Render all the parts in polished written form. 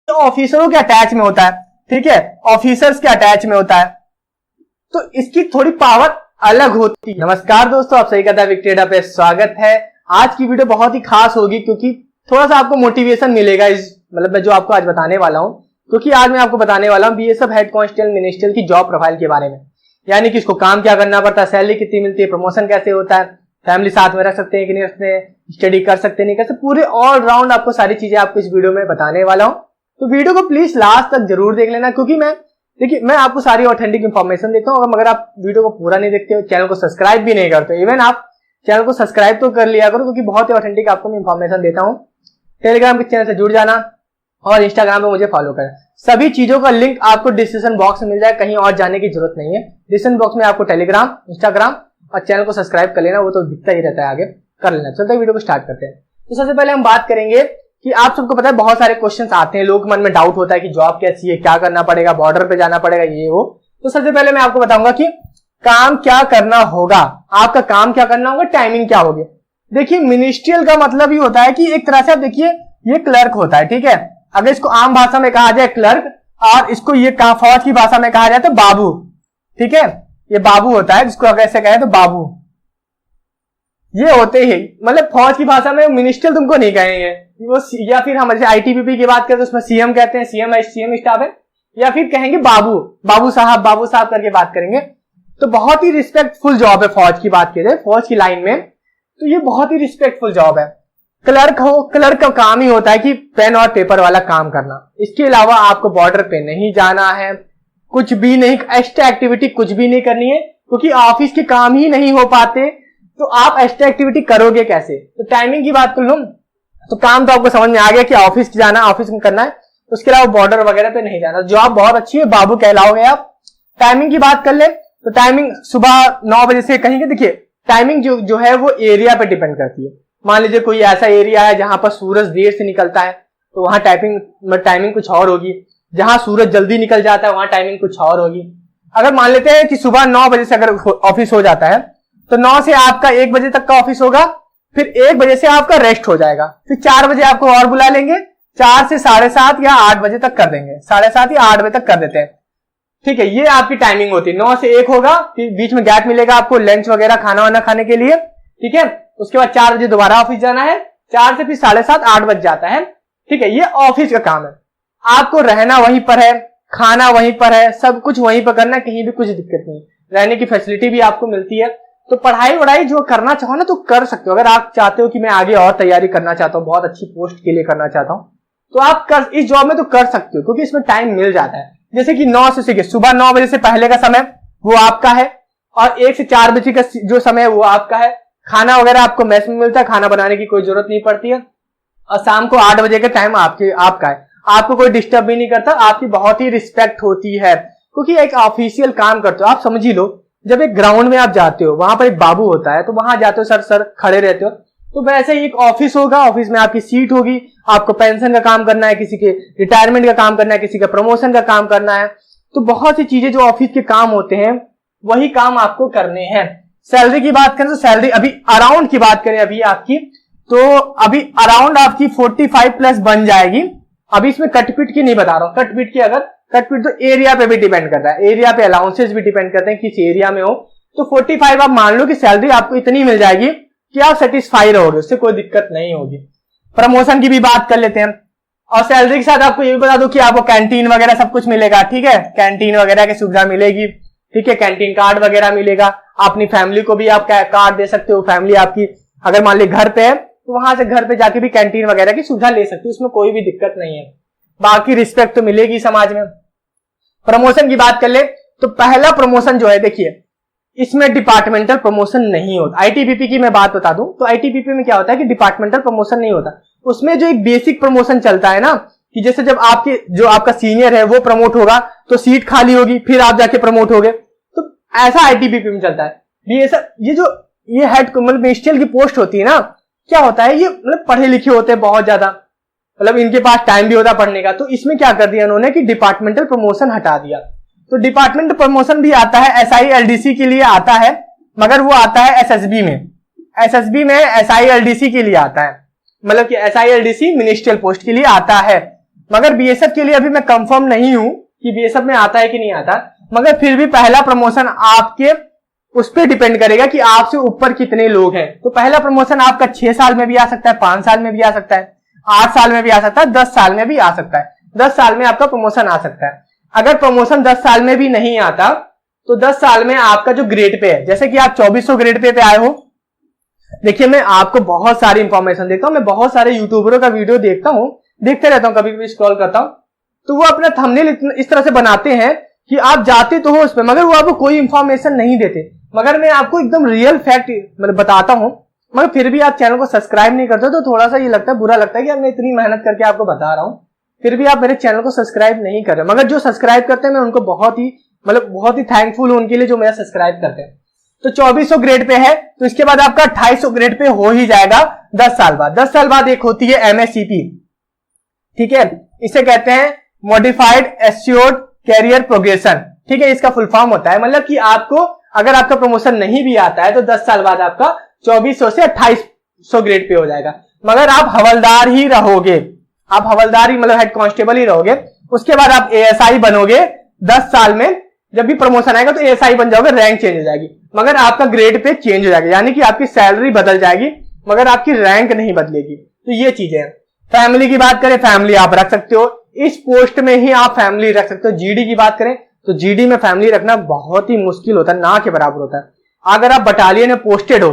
ऑफिसरों के अटैच में होता है, ठीक है, ऑफिसर्स के अटैच में होता है, तो इसकी थोड़ी पावर अलग होती है। नमस्कार दोस्तों, आप सही कहता है विक्ट्रेडा पे स्वागत है। आज की वीडियो बहुत ही खास होगी क्योंकि थोड़ा सा आपको मोटिवेशन मिलेगा इस मैं जो आपको आज बताने वाला हूं, क्योंकि आज मैं आपको बताने वाला हूं बीएसएफ हेड कांस्टेबल मिनिस्ट्रियल की जॉब प्रोफाइल के बारे में। यानी कि इसको काम क्या करना पड़ता है, सैलरी कितनी मिलती है, प्रमोशन कैसे होता है, फैमिली साथ में रख सकते हैं कि नहीं रखते, स्टडी कर सकते नहीं कर सकते, पूरे ऑलराउंड आपको सारी चीजें आपको इस वीडियो में बताने वाला हूं। तो वीडियो को प्लीज लास्ट तक जरूर देख लेना, क्योंकि मैं आपको सारी ऑथेंटिक इंफॉर्मेशन देता हूं। मगर आप वीडियो को पूरा नहीं देखते हो, चैनल को सब्सक्राइब भी नहीं करते, इवन आप चैनल को सब्सक्राइब तो कर लिया करो, क्योंकि बहुत ही ऑथेंटिक आपको मैं इंफॉर्मेशन देता हूं। टेलीग्राम के चैनल से जुड़ जाना और इंस्टाग्राम पे मुझे फॉलो करें। सभी चीजों का लिंक आपको डिस्क्रिप्शन बॉक्स में मिल जाए, कहीं और जाने की जरूरत नहीं है। डिस्क्रिप्शन बॉक्स में आपको टेलीग्राम, इंस्टाग्राम और चैनल को सब्सक्राइब कर लेना, वो तो दिखता ही रहता है, आगे कर लेना। चलते वीडियो को स्टार्ट करते हैं। तो सबसे पहले हम बात करेंगे कि आप सबको पता है बहुत सारे क्वेश्चंस आते हैं, लोग मन में डाउट होता है कि जॉब कैसी है, क्या करना पड़ेगा, बॉर्डर पे जाना पड़ेगा, ये वो। तो सबसे पहले मैं आपको बताऊंगा कि काम क्या करना होगा, आपका काम क्या करना होगा, टाइमिंग क्या होगी। देखिए, मिनिस्ट्रियल का मतलब ही होता है कि एक तरह से आप देखिए, ये क्लर्क होता है, ठीक है। अगर इसको आम भाषा में कहा जाए क्लर्क, और इसको ये फौज की भाषा में कहा जाए तो बाबू, ठीक है। ये बाबू होता है, जिसको अगर ऐसे कहे तो बाबू, ये होते ही मतलब फौज की भाषा में मिनिस्ट्रियल तुमको नहीं कहेंगे वो, या फिर हम आईटीबीपी की बात करें तो उसमें सीएम कहते हैं, सीएम स्टाफ है, या फिर कहेंगे बाबू साहब करके बात करेंगे। तो बहुत ही रिस्पेक्टफुल जॉब है फौज की बात करें, फौज की लाइन में, तो ये बहुत ही रिस्पेक्टफुल जॉब है। क्लर्क का काम ही होता है कि पेन और पेपर वाला काम करना। इसके अलावा आपको बॉर्डर पे नहीं जाना है, कुछ भी नहीं, एक्स्ट्रा एक्टिविटी कुछ भी नहीं करनी है, क्योंकि ऑफिस के काम ही नहीं हो पाते, तो आप एक्स्ट्रा एक्टिविटी करोगे कैसे। तो टाइमिंग की बात कर लूं तो काम तो आपको समझ में आ गया कि ऑफिस जाना, ऑफिस में करना है, उसके अलावा बॉर्डर वगैरह पे नहीं जाना। जॉब बहुत अच्छी है, बाबू कहलाओगे आप। टाइमिंग की बात कर ले तो टाइमिंग सुबह 9 बजे से कहेंगे। देखिए, टाइमिंग जो है वो एरिया पे डिपेंड करती है। मान लीजिए कोई ऐसा एरिया है जहां पर सूरज देर से निकलता है, तो वहां टाइमिंग कुछ और होगी। जहां सूरज जल्दी निकल जाता है वहां टाइमिंग कुछ और होगी। अगर मान लेते हैं कि सुबह 9 बजे से अगर ऑफिस हो जाता है, तो 9 से आपका 1 बजे तक का ऑफिस होगा, फिर 1 बजे से आपका रेस्ट हो जाएगा, फिर 4 बजे आपको और बुला लेंगे, 4 से 7:30 या 8 बजे तक कर देंगे, 7:30 या 8 बजे तक कर देते हैं, ठीक है। ये आपकी टाइमिंग होती है। 9 से 1 होगा, फिर बीच में गैप मिलेगा आपको लंच वगैरह खाना वाना खाने के लिए, ठीक है। उसके बाद 4 बजे दोबारा ऑफिस जाना है, 4 से फिर 7:30 8 बज जाता है, ठीक है। ये ऑफिस का काम है। आपको रहना वहीं पर है, खाना वहीं पर है, सब कुछ वहीं पर करना है, कहीं भी कुछ दिक्कत नहीं। रहने की फैसिलिटी भी आपको मिलती है। तो पढ़ाई वढ़ाई जो करना चाहो ना तो कर सकते हो। अगर आप चाहते हो कि मैं आगे और तैयारी करना चाहता हूँ, बहुत अच्छी पोस्ट के लिए करना चाहता हूँ, तो आप इस जॉब में तो कर सकते हो, क्योंकि इसमें टाइम मिल जाता है। जैसे कि 9 से सीखे सुबह 9 बजे से पहले का समय वो आपका है, और 1 से 4 बजे का जो समय है वो आपका है। खाना वगैरह आपको मेस में मिलता है, खाना बनाने की कोई जरूरत नहीं पड़ती है। और शाम को 8 बजे का टाइम आपका है, आपको कोई डिस्टर्ब भी नहीं करता, आपकी बहुत ही रिस्पेक्ट होती है, क्योंकि एक ऑफिशियल काम करते हो। आप समझ ही लो, जब एक ग्राउंड में आप जाते हो, वहां पर एक बाबू होता है, तो वहां जाते हो, सर खड़े रहते हो, तो वैसे ही एक ऑफिस होगा, ऑफिस में आपकी सीट होगी, आपको पेंशन का काम करना है, किसी के रिटायरमेंट का काम करना है, किसी का प्रमोशन का काम करना है। तो बहुत सी चीजें जो ऑफिस के काम होते हैं वही काम आपको करने हैं। सैलरी की बात करें तो सैलरी अभी अराउंड की बात करें अभी आपकी, तो अभी अराउंड आपकी 45 प्लस बन जाएगी। अभी इसमें कटपिट की नहीं बता रहा हूं, कटपिट तो एरिया पे भी डिपेंड करता है, एरिया पे अलाउंसेस भी डिपेंड करते हैं, किस एरिया में हो। तो 45 आप मान लो कि सैलरी आपको इतनी मिल जाएगी कि आप सेटिस्फाई रहोगे, उससे कोई दिक्कत नहीं होगी। प्रमोशन की भी बात कर लेते हैं, और सैलरी के साथ आपको ये भी बता दूं कि आपको कैंटीन वगैरह सब कुछ मिलेगा, ठीक है। कैंटीन वगैरह की सुविधा मिलेगी, ठीक है। कैंटीन कार्ड वगैरह मिलेगा, अपनी फैमिली को भी आप कार्ड दे सकते हो। फैमिली आपकी अगर मान ली घर पे है, तो वहां से घर पे जाके भी कैंटीन वगैरह की सुविधा ले सकते हो, उसमें कोई भी दिक्कत नहीं है। बाकी रिस्पेक्ट तो मिलेगी समाज में। प्रमोशन की बात कर ले तो पहला प्रमोशन जो है, देखिए इसमें डिपार्टमेंटल प्रमोशन नहीं होता। आईटीबीपी की मैं बात बता दूं तो आईटीबीपी में क्या होता है कि डिपार्टमेंटल प्रमोशन नहीं होता। उसमें जो एक बेसिक प्रमोशन चलता है ना, कि जैसे जब आपका सीनियर है वो प्रमोट होगा तो सीट खाली होगी, फिर आप जाके प्रमोट होगे, तो ऐसा आईटीबीपी में चलता है। ये हेड मतलब मिनिस्ट्रियल की पोस्ट होती है ना, क्या होता है, ये मतलब पढ़े लिखे होते हैं बहुत ज्यादा, मतलब इनके पास टाइम भी होता पढ़ने का। तो इसमें क्या कर दिया इन्होंने कि डिपार्टमेंटल प्रमोशन हटा दिया। तो डिपार्टमेंटल प्रमोशन भी आता है, SILDC के लिए आता है, मगर वो आता है SSB में SILDC के लिए आता है, मतलब कि SILDC मिनिस्ट्रियल पोस्ट के लिए आता है। मगर बीएसएफ के लिए अभी मैं कंफर्म नहीं हूं कि बीएसएफ में आता है कि नहीं आता, मगर फिर भी पहला प्रमोशन आपके उस पर डिपेंड करेगा कि आपसे ऊपर कितने लोग हैं। तो पहला प्रमोशन आपका 6 साल में भी आ सकता है, 5 साल में भी आ सकता है, 8 साल में भी आ सकता है, 10 साल में भी आ सकता है। 10 साल में आपका प्रमोशन आ सकता है। अगर प्रमोशन 10 साल में भी नहीं आता तो 10 साल में आपका जो ग्रेड पे है, जैसे कि आप 2400 ग्रेड पे आए हो। देखिए मैं आपको बहुत सारी इंफॉर्मेशन देता हूं, मैं बहुत सारे यूट्यूबरों का वीडियो देखता हूं, देखते रहता हूं, कभी कभी स्क्रॉल करता हूं, तो वो अपना थंबनेल इस तरह से बनाते हैं कि आप जाते तो हो उस पर, मगर वो आपको कोई इंफॉर्मेशन नहीं देते। मगर मैं आपको एकदम रियल फैक्ट मतलब बताता हूं, मगर फिर भी आप चैनल को सब्सक्राइब नहीं करते तो थोड़ा सा ये लगता है, बुरा लगता है कि यार मैं इतनी मेहनत करके आपको बता रहा हूं, फिर भी आप मेरे चैनल को सब्सक्राइब नहीं कर रहे। मगर जो सब्सक्राइब करते हैं मैं उनको बहुत ही थैंकफुल हूं उनके लिए जो मेरा सब्सक्राइब करते हैं। तो 2400 ग्रेड पे है, तो इसके बाद आपका 2800 ग्रेड पे हो ही जाएगा 10 साल बाद। 10 साल बाद एक होती है एमएससीपी, ठीक है, इसे कहते हैं मॉडिफाइड एस्योर्ड कैरियर प्रोग्रेशन, ठीक है, इसका फुल फॉर्म होता है, मतलब कि आपको अगर आपका प्रमोशन नहीं भी आता है तो 10 साल बाद आपका 2400 से 2800 ग्रेड पे हो जाएगा। मगर आप हवलदार ही रहोगे, आप हवलदार ही मतलब हेड कांस्टेबल ही रहोगे। उसके बाद आप एएसआई बनोगे 10 साल में, जब भी प्रमोशन आएगा तो एएसआई बन जाओगे, रैंक चेंज हो जाएगी, मगर आपका ग्रेड पे चेंज हो जाएगा, यानी कि आपकी सैलरी बदल जाएगी मगर आपकी रैंक नहीं बदलेगी। तो ये चीजें हैं। फैमिली की बात करें, फैमिली आप रख सकते हो, इस पोस्ट में ही आप फैमिली रख सकते हो। जीडी की बात करें तो जीडी में फैमिली रखना बहुत ही मुश्किल होता है, ना के बराबर होता है। अगर आप बटालियन में पोस्टेड हो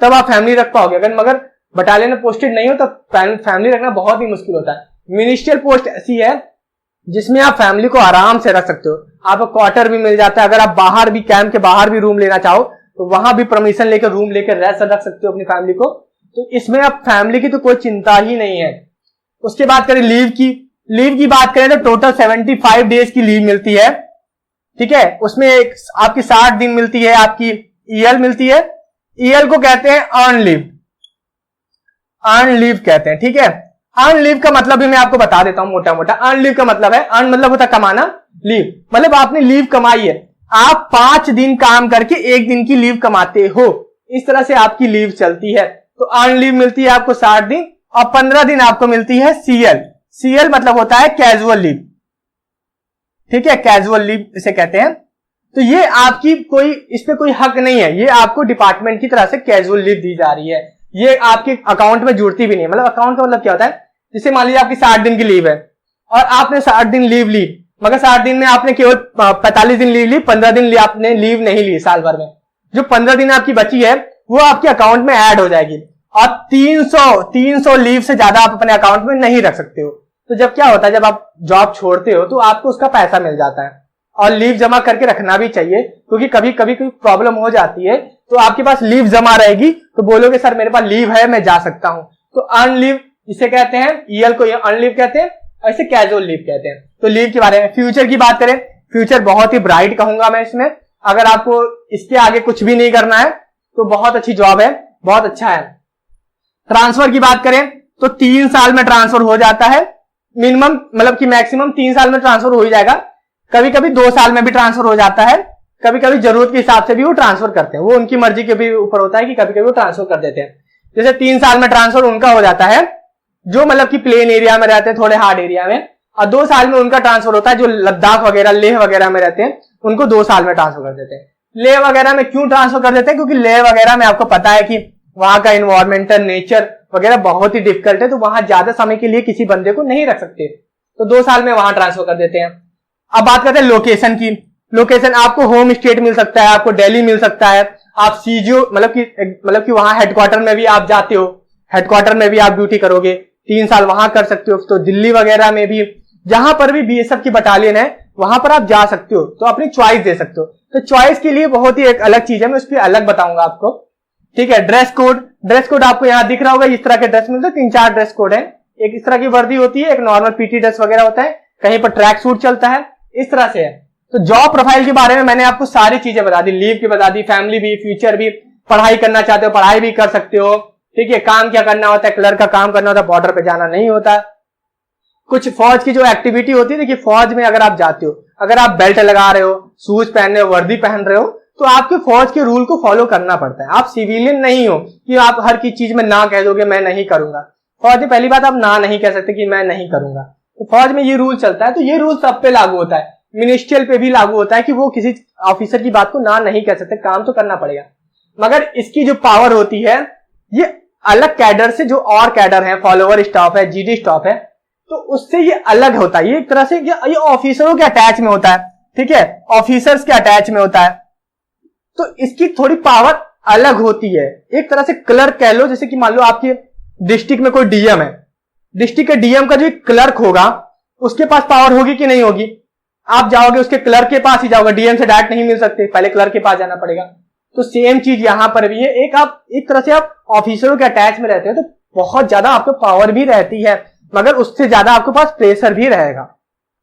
तब आप फैमिली रख पाओगे, अगर मगर बटालियन में पोस्टेड नहीं हो तो फैमिली रखना बहुत ही मुश्किल होता है। मिनिस्ट्रियल पोस्ट ऐसी है जिसमें आप फैमिली को आराम से रख सकते हो, आपको क्वार्टर भी मिल जाता है। अगर आप बाहर भी, कैंप के बाहर भी रूम लेना चाहो तो वहां भी परमिशन लेकर रूम लेकर रह रख सकते हो अपनी फैमिली को। तो इसमें आप फैमिली की तो कोई चिंता ही नहीं है। उसके बाद करें लीव की, लीव की बात करें तो टोटल 75 डेज की लीव मिलती है, ठीक है। उसमें आपकी 60 दिन मिलती है, आपकी ईएल मिलती है। ईएल को कहते हैं अर्न लीव, अर्न लीव कहते हैं, ठीक है। अर्न लीव का मतलब भी मैं आपको बता देता हूं मोटा मोटा। अर्न लीव का मतलब है, अर्न मतलब होता है कमाना, लीव मतलब आपने लीव कमाई है, आप 5 दिन काम करके 1 दिन की लीव कमाते हो, इस तरह से आपकी लीव चलती है। तो अर्न लीव मिलती है आपको 60 दिन और 15 दिन आपको मिलती है सीएल। सीएल मतलब होता है कैजुअल लीव, ठीक है, कैजुअल लीव इसे कहते हैं। तो ये आपकी कोई, इस पे कोई हक नहीं है, ये आपको डिपार्टमेंट की तरह से कैजुअल लीव दी जा रही है, ये आपके अकाउंट में जुड़ती भी नहीं है। मतलब अकाउंट का मतलब क्या होता है, जैसे मान लीजिए आपकी 60 दिन की लीव है और आपने 60 दिन लीव ली, मगर 60 दिन में आपने केवल 45 दिन लीव ली, 15 दिन आपने लीव नहीं ली साल भर में। जो 15 दिन आपकी बची है वो आपके अकाउंट में ऐड हो जाएगी और 300 लीव से ज्यादा आप अपने अकाउंट में नहीं रख सकते हो। तो जब क्या होता है, जब आप जॉब छोड़ते हो तो आपको उसका पैसा मिल जाता है, और लीव जमा करके रखना भी चाहिए, क्योंकि कभी कभी कोई प्रॉब्लम हो जाती है तो आपके पास लीव जमा रहेगी तो बोलोगे सर मेरे पास लीव है, मैं जा सकता हूं। तो अर्न लीव इसे कहते हैं, ईएल को अर्न लीव कहते हैं और इसे कैजुअल लीव कहते हैं। तो लीव के बारे में। फ्यूचर की बात करें, फ्यूचर बहुत ही ब्राइट कहूंगा मैं इसमें। अगर आपको इसके आगे कुछ भी नहीं करना है तो बहुत अच्छी जॉब है, बहुत अच्छा है। ट्रांसफर की बात करें तो 3 साल में ट्रांसफर हो जाता है, मिनिमम मतलब कि मैक्सिमम 3 साल में ट्रांसफर हो ही जाएगा। कभी कभी 2 साल में भी ट्रांसफर हो जाता है, कभी कभी जरूरत के हिसाब से भी वो ट्रांसफर करते हैं, वो उनकी मर्जी के भी ऊपर होता है कि कभी कभी वो ट्रांसफर कर देते हैं। जैसे 3 साल में ट्रांसफर उनका हो जाता है जो मतलब कि प्लेन एरिया में रहते हैं, थोड़े हार्ड एरिया में, और 2 साल में उनका ट्रांसफर होता है जो लद्दाख वगैरह, लेह वगैरह में रहते हैं, उनको 2 साल में ट्रांसफर कर देते हैं। लेह वगैरह में क्यों ट्रांसफर कर देते हैं, क्योंकि लेह वगैरह में आपको पता है कि वहां का इन्वायरमेंटल नेचर वगैरह बहुत ही डिफिकल्ट है, तो वहां ज्यादा समय के लिए किसी बंदे को नहीं रख सकते, तो 2 साल में वहां ट्रांसफर कर देते हैं। अब बात करते हैं लोकेशन की। लोकेशन आपको होम स्टेट मिल सकता है, आपको दिल्ली मिल सकता है, आप सीजीओ मतलब कि वहां हेडक्वार्टर में भी आप जाते हो, हेडक्वार्टर में भी आप ड्यूटी करोगे, 3 साल वहां कर सकते हो। तो दिल्ली वगैरह में भी, जहां पर भी बीएसएफ की बटालियन है वहां पर आप जा सकते हो, तो अपनी चॉइस दे सकते हो। तो चॉइस के लिए बहुत ही एक अलग चीज है, मैं उस पर अलग बताऊंगा आपको, ठीक है। ड्रेस कोड, ड्रेस कोड आपको यहाँ दिख रहा होगा, इस तरह के ड्रेस मिलते हैं, 3-4 ड्रेस कोड है। एक इस तरह की वर्दी होती है, एक नॉर्मल पीटी ड्रेस वगैरह होता है, कहीं पर ट्रैक सूट चलता है, इस तरह से है। तो जॉब प्रोफाइल के बारे में मैंने आपको सारी चीजें बता दी, लीव की बता दी, फैमिली भी, फ्यूचर भी, पढ़ाई करना चाहते हो पढ़ाई भी कर सकते हो, ठीक है। काम क्या करना होता है, क्लर्क का काम करना होता है, बॉर्डर पे जाना नहीं होता। कुछ फौज की जो एक्टिविटी होती है, देखिए फौज में अगर आप जाते हो, अगर आप बेल्ट लगा रहे हो, शूज पहन रहे हो, वर्दी पहन रहे हो, तो आपके फौज के रूल को फॉलो करना पड़ता है। आप सिविलियन नहीं हो कि आप हर की चीज में ना कह दोगे मैं नहीं करूंगा। फौज में पहली बात आप ना नहीं कह सकते कि मैं नहीं करूंगा, तो फौज में ये रूल चलता है, तो ये रूल सब पे लागू होता है, मिनिस्ट्रियल पे भी लागू होता है कि वो किसी ऑफिसर की बात को ना नहीं कह सकते, काम तो करना पड़ेगा। मगर इसकी जो पावर होती है ये अलग कैडर से, जो और कैडर है, फॉलोवर स्टाफ है, जीडी स्टाफ है, तो उससे ये अलग होता है। ये एक तरह से ये ऑफिसरों के अटैच में होता है, ठीक है, ऑफिसर्स के अटैच में होता है, तो इसकी थोड़ी पावर अलग होती है। एक तरह से क्लर्क कह लो, जैसे कि मान लो आपके डिस्ट्रिक्ट में कोई डीएम है, डिस्ट्रिक्ट के डीएम का जो क्लर्क होगा उसके पास पावर होगी कि नहीं होगी? आप जाओगे उसके क्लर्क के पास ही जाओगे, डीएम से डायरेक्ट नहीं मिल सकते, पहले क्लर्क के पास जाना पड़ेगा। तो सेम चीज यहां पर भी है, एक तरह से आप ऑफिसरों के अटैच में रहते हैं तो बहुत ज्यादा आपको पावर भी रहती है, मगर उससे ज्यादा आपके पास प्रेशर भी रहेगा।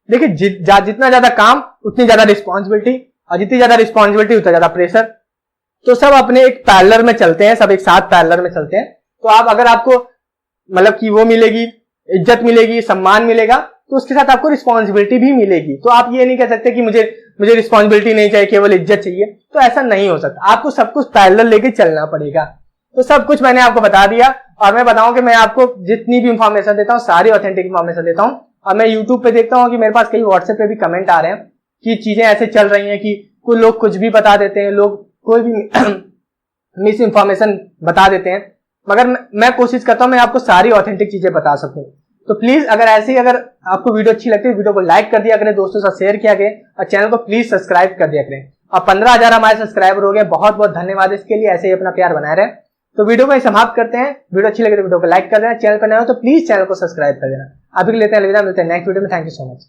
देखिए जितना ज्यादा काम उतनी ज्यादा रिस्पॉन्सिबिलिटी, और जितनी ज्यादा रिस्पॉन्सिबिलिटी उतना ज्यादा प्रेशर। तो सब अपने एक पैरेलल में चलते हैं, सब एक साथ पैरेलल में चलते हैं। तो आप अगर आपको मतलब कि वो मिलेगी, इज्जत मिलेगी, सम्मान मिलेगा, तो उसके साथ आपको रिस्पॉन्सिबिलिटी भी मिलेगी। तो आप ये नहीं कह सकते कि मुझे रिस्पॉन्सिबिलिटी नहीं चाहिए, केवल इज्जत चाहिए, तो ऐसा नहीं हो सकता। आपको सब कुछ पैरेलल लेके चलना पड़ेगा। तो सब कुछ मैंने आपको बता दिया, और मैं बताऊं कि मैं आपको जितनी भी इंफॉर्मेशन देता हूं सारी ऑथेंटिक इंफॉर्मेशन देता हूं। और मैं यूट्यूब पे देखता हूं कि मेरे पास कई व्हाट्सएप पे भी कमेंट आ रहे हैं कि चीजें ऐसे चल रही हैं कि कुछ लोग कुछ भी बता देते हैं, लोग कोई भी मिस इंफॉर्मेशन बता देते हैं, मगर मैं कोशिश करता हूं मैं आपको सारी ऑथेंटिक चीजें बता सकूं। तो प्लीज अगर आपको वीडियो अच्छी लगती है, वीडियो को लाइक कर दिया करें, दोस्तों से शेयर किया करें, और चैनल को प्लीज सब्सक्राइब कर दिया करें। और 15,000 हमारे सब्सक्राइबर हो गए, बहुत बहुत धन्यवाद इसके लिए, ऐसे ही अपना प्यार बनाए रहे। तो वीडियो को समाप्त करते हैं। वीडियो अच्छी लगे तो वीडियो को लाइक कर देना, चैनल पर नए हो तो प्लीज चैनल को सब्सक्राइब कर देना। अभी लेते हैं अलविदा, मिलते हैं नेक्स्ट वीडियो में। Thank you so much.